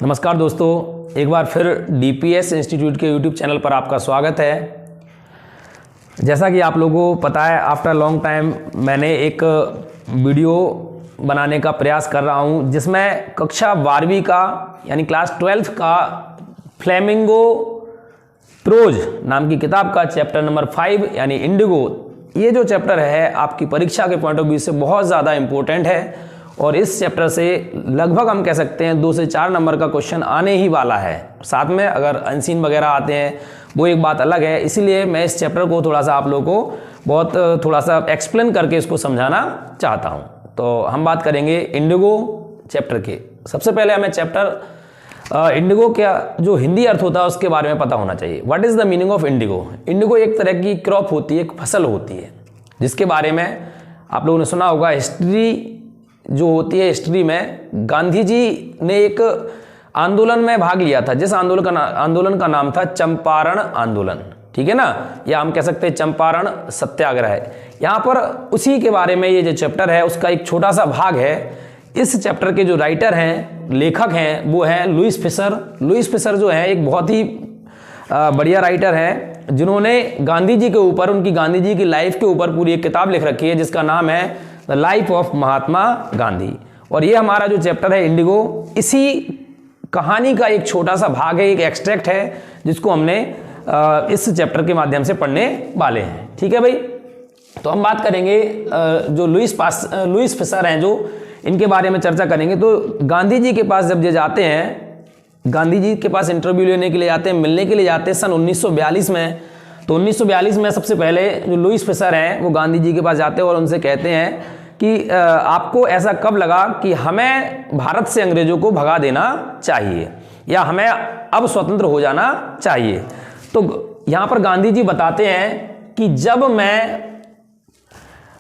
नमस्कार दोस्तों, एक बार फिर डीपीएस इंस्टीट्यूट के यूट्यूब चैनल पर आपका स्वागत है। जैसा कि आप लोगों को पता है, आफ्टर लॉन्ग टाइम मैंने एक वीडियो बनाने का प्रयास कर रहा हूं जिसमें कक्षा 12वीं का यानी क्लास 12th का फ्लेमिंगो प्रोज नाम की किताब का चैप्टर नंबर 5 यानी इंडिगो, ये जो चैप्टर है आपकी परीक्षा के पॉइंट ऑफ व्यू से बहुत ज़्यादा इम्पोर्टेंट है और इस चैप्टर से लगभग हम कह सकते हैं 2 से 4 नंबर का क्वेश्चन आने ही वाला है। साथ में अगर अनसीन वगैरह आते हैं वो एक बात अलग है, इसीलिए मैं इस चैप्टर को थोड़ा सा आप लोगों को थोड़ा सा एक्सप्लेन करके इसको समझाना चाहता हूँ। तो हम बात करेंगे इंडिगो चैप्टर के। सबसे पहले हमें चैप्टर इंडिगो क्या जो हिंदी अर्थ होता है उसके बारे में पता होना चाहिए। What is the meaning of Indigo? Indigo एक तरह की क्रॉप होती है, एक फसल होती है जिसके बारे में आप लोगों ने सुना होगा। हिस्ट्री जो होती है, हिस्ट्री में गांधी जी ने एक आंदोलन में भाग लिया था जिस आंदोलन का नाम था चंपारण आंदोलन, ठीक है ना, या हम कह सकते हैं चंपारण सत्याग्रह। यहाँ पर उसी के बारे में ये जो चैप्टर है उसका एक छोटा सा भाग है। इस चैप्टर के जो राइटर हैं, लेखक हैं, वो हैं लुईस फिशर। लुईस फिशर जो है एक बहुत ही बढ़िया राइटर हैं जिन्होंने गांधी जी के ऊपर, उनकी गांधी जी की लाइफ के ऊपर पूरी एक किताब लिख रखी है जिसका नाम है the life of Mahatma Gandhi. और ये हमारा जो चैप्टर है इंडिगो, इसी कहानी का एक छोटा सा भाग है, एक एक्सट्रैक्ट है जिसको हमने इस चैप्टर के माध्यम से पढ़ने वाले हैं। ठीक है भाई, तो हम बात करेंगे जो लुईस फिशर हैं, जो इनके बारे में चर्चा करेंगे। तो गांधी जी के पास जब ये जाते हैं, गांधी जी के पास इंटरव्यू लेने के लिए जाते हैं, मिलने के लिए जाते हैं सन 1942 में। तो 1942 में सबसे पहले जो लुईस फिशर हैं वो गांधी जी के पास जाते हैं और उनसे कहते हैं कि आपको ऐसा कब लगा कि हमें भारत से अंग्रेजों को भगा देना चाहिए या हमें अब स्वतंत्र हो जाना चाहिए? तो यहाँ पर गांधी जी बताते हैं कि जब मैं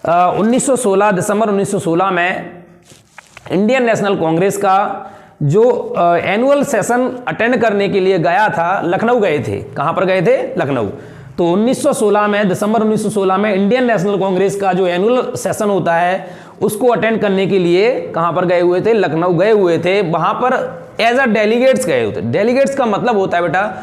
1916 दिसंबर 1916 में इंडियन नेशनल कांग्रेस का जो एनुअल सेशन अटेंड करने के लिए गया था, लखनऊ गए थे। कहाँ पर गए थे? लखनऊ। तो 1916 में, दिसंबर 1916 में इंडियन नेशनल कांग्रेस का जो एनुअल सेशन होता है उसको अटेंड करने के लिए कहाँ पर गए हुए थे? लखनऊ गए हुए थे। वहाँ पर एज अ डेलीगेट्स गए होते। डेलीगेट्स का मतलब होता है बेटा,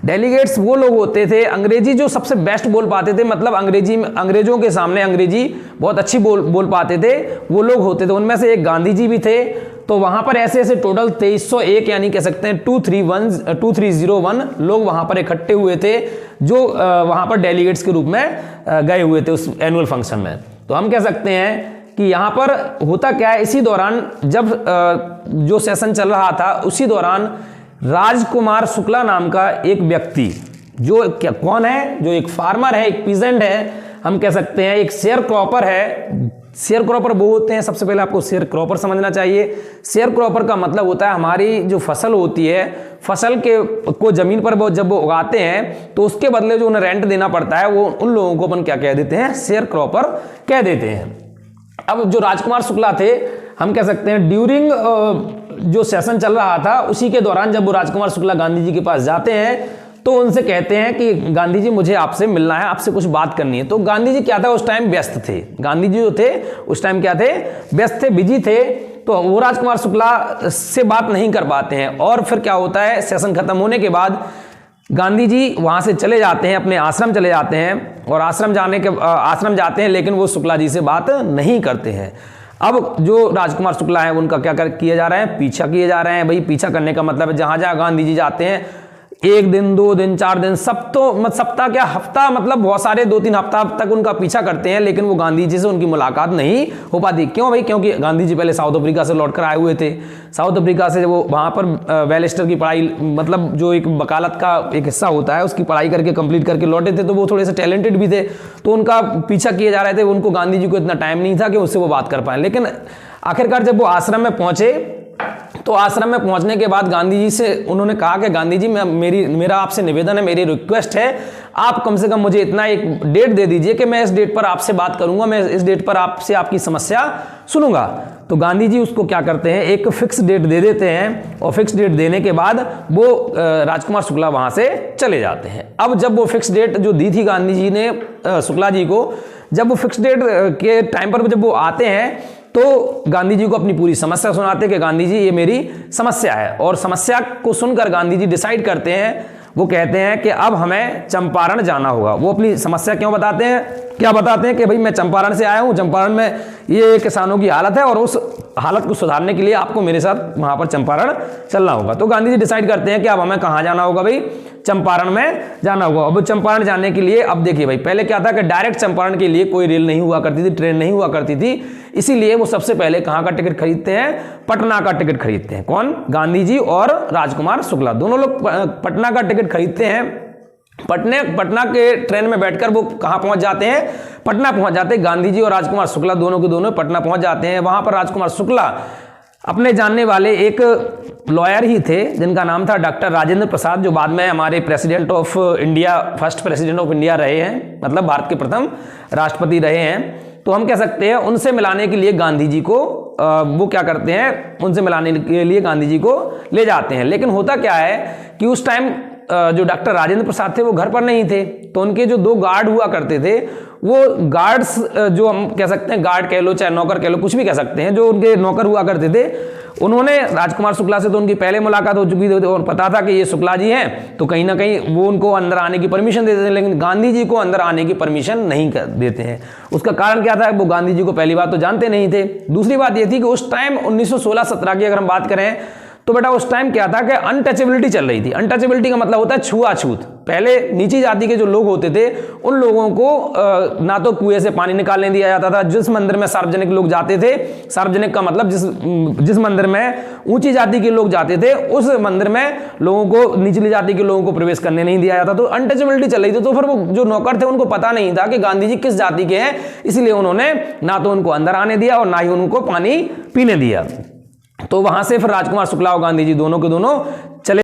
डेलीगेट्स वो लोग होते थे अंग्रेजी जो सबसे बेस्ट बोल पाते थे, मतलब अंग्रेजों के सामने अंग्रेजी बहुत अच्छी बोल पाते थे, वो लोग होते थे। उनमें से एक गांधी जी भी थे। तो वहां पर ऐसे ऐसे टोटल 2301 यानी कह सकते हैं 2301 लोग वहां पर इकट्ठे हुए थे जो वहां पर डेलीगेट्स के रूप में गए हुए थे उस एनुअल फंक्शन में। तो हम कह सकते हैं कि यहाँ पर होता क्या है, इसी दौरान जब जो सेशन चल रहा था उसी दौरान राजकुमार शुक्ला नाम का एक व्यक्ति, जो कौन है, जो एक फार्मर है, एक पीजेंट है, हम कह सकते हैं एक शेयर क्रॉपर है। शेयर क्रॉपर वो होते हैं, सबसे पहले आपको शेयर क्रॉपर समझना चाहिए। शेयर क्रॉपर का मतलब होता है हमारी जो फसल होती है, फसल को जमीन पर जब वो उगाते हैं तो उसके बदले जो उन्हें रेंट देना पड़ता है, वो उन लोगों को अपन क्या कह देते हैं? शेयर क्रॉपर कह देते हैं। अब जो राजकुमार शुक्ला थे, हम कह सकते हैं ड्यूरिंग जो सेशन चल रहा था उसी के दौरान जब वो राजकुमार शुक्ला गांधी जी के पास जाते हैं तो उनसे कहते हैं कि गांधी जी मुझे आपसे मिलना है, आपसे कुछ बात करनी है। तो गांधी जी क्या था, उस टाइम व्यस्त थे। गांधी जी जो थे उस टाइम क्या थे? व्यस्त थे, बिजी थे। तो वो राजकुमार शुक्ला से बात नहीं कर पाते हैं। और फिर क्या होता है, सेशन खत्म होने के बाद गांधी जी वहां से चले जाते हैं, अपने आश्रम चले जाते हैं और आश्रम जाते हैं, लेकिन वो शुक्ला जी से बात नहीं करते हैं। अब जो राजकुमार शुक्ला है उनका क्या किया जा रहा है? पीछा किए जा रहे हैं। भाई पीछा करने का मतलब है जहां जहां गांधी जी जाते हैं, 1 दिन 2 दिन 4 दिन, सप्ताह क्या हफ्ता, मतलब बहुत सारे 2-3 हफ्ता तक उनका पीछा करते हैं, लेकिन वो गांधी जी से उनकी मुलाकात नहीं हो पाती। क्यों भाई? क्योंकि गांधी जी पहले साउथ अफ्रीका से लौट कर आए हुए थे। साउथ अफ्रीका से वो वहाँ पर बैरिस्टर की पढ़ाई, मतलब जो एक वकालत का एक हिस्सा होता है उसकी पढ़ाई करके कंप्लीट करके लौटे थे। तो वो थोड़े से टैलेंटेड भी थे, तो उनका पीछा किए जा रहे थे। उनको गांधी जी को इतना टाइम नहीं था कि उससे वो बात कर पाए। लेकिन आखिरकार जब वो आश्रम में पहुंचे तो आश्रम में पहुंचने के बाद गांधी जी से उन्होंने कहा कि गांधी जी मेरा आपसे निवेदन है, मेरी रिक्वेस्ट है, आप कम से कम मुझे इतना एक डेट दे दीजिए कि मैं इस डेट पर आपसे बात करूंगा, मैं इस डेट पर आपसे आपकी समस्या सुनूंगा। तो गांधी जी उसको क्या करते हैं, एक फिक्स डेट दे देते हैं और फिक्स डेट देने के बाद वो राजकुमार शुक्ला वहां से चले जाते हैं। अब जब वो फिक्स डेट जो दी थी गांधी जी ने शुक्ला जी को, जब वो फिक्स डेट के टाइम पर जब वो आते हैं तो गांधी जी को अपनी पूरी समस्या सुनाते कि गांधी जी ये मेरी समस्या है, और समस्या को सुनकर गांधी जी डिसाइड करते हैं, वो कहते हैं कि अब हमें चंपारण जाना होगा। वो अपनी समस्या क्यों बताते हैं, क्या बताते हैं कि भाई मैं चंपारण से आया हूँ, चंपारण में ये किसानों की हालत है और उस हालत को सुधारने के लिए आपको मेरे साथ वहां पर चंपारण चलना होगा। तो गांधी जी डिसाइड करते हैं कि अब हमें कहाँ जाना होगा भाई, चंपारण में जाना होगा। अब चंपारण जाने के लिए अब देखिए भाई, पहले क्या था कि डायरेक्ट चंपारण के लिए कोई रेल नहीं हुआ करती थी, ट्रेन नहीं हुआ करती थी, इसीलिए वो सबसे पहले कहाँ का टिकट खरीदते हैं, पटना का टिकट खरीदते हैं। कौन, गांधी जी और राजकुमार शुक्ला, दोनों लोग पटना का टिकट खरीदते हैं। पटना के ट्रेन में बैठकर वो कहाँ पहुंच जाते हैं, पटना पहुंच जाते हैं। गांधी जी और राजकुमार शुक्ला दोनों के दोनों पटना पहुंच जाते हैं। वहां पर राजकुमार शुक्ला अपने जानने वाले एक लॉयर ही थे जिनका नाम था डॉक्टर राजेंद्र प्रसाद, जो बाद में हमारे president of India, first president of India रहे हैं, मतलब भारत के प्रथम राष्ट्रपति रहे हैं। तो हम कह सकते हैं उनसे मिलाने के लिए गांधी जी को वो क्या करते हैं, उनसे मिलाने के लिए गांधी जी को ले जाते हैं। लेकिन होता क्या है कि उस टाइम जो डॉक्टर राजेंद्र प्रसाद थे वो घर पर नहीं थे, तो उनके जो 2 गार्ड हुआ करते थे, वो गार्ड्स जो हम कह सकते हैं, गार्ड कह लो चाहे नौकर कह लो, कुछ भी कह सकते हैं, जो उनके नौकर हुआ करते थे, उन्होंने राजकुमार शुक्ला से तो उनकी पहले मुलाकात हो चुकी थी और पता था कि ये शुक्ला जी हैं, तो कहीं ना कहीं वो उनको अंदर आने की परमिशन देते थे। लेकिन गांधी जी को अंदर आने की परमिशन नहीं देते हैं। उसका कारण क्या था, वो गांधी जी को पहली बात तो जानते नहीं थे। दूसरी बात ये थी कि उस टाइम 1916-17 की अगर हम बात करें तो बेटा उस टाइम क्या था कि अनटचेबिलिटी चल रही थी। अनटचेबिलिटी का मतलब होता है छुआछूत। पहले नीची जाति के जो लोग होते थे उन लोगों को ना तो कुएं से पानी निकालने दिया जाता था। जिस मंदिर में सार्वजनिक लोग जाते थे, सार्वजनिक का मतलब जिस मंदिर में ऊंची जाति के लोग जाते थे उस मंदिर में लोगों को, निचली जाति के लोगों को प्रवेश करने नहीं दिया जाता। तो अनटचेबिलिटी चल रही थी। तो फिर वो जो नौकर थे उनको पता नहीं था कि गांधी जी किस जाति के हैं, इसलिए उन्होंने ना तो उनको अंदर आने दिया और ना ही उनको पानी पीने दिया। तो वहां से फिर राजकुमार शुक्ला और गांधी जी दोनों के दोनों चले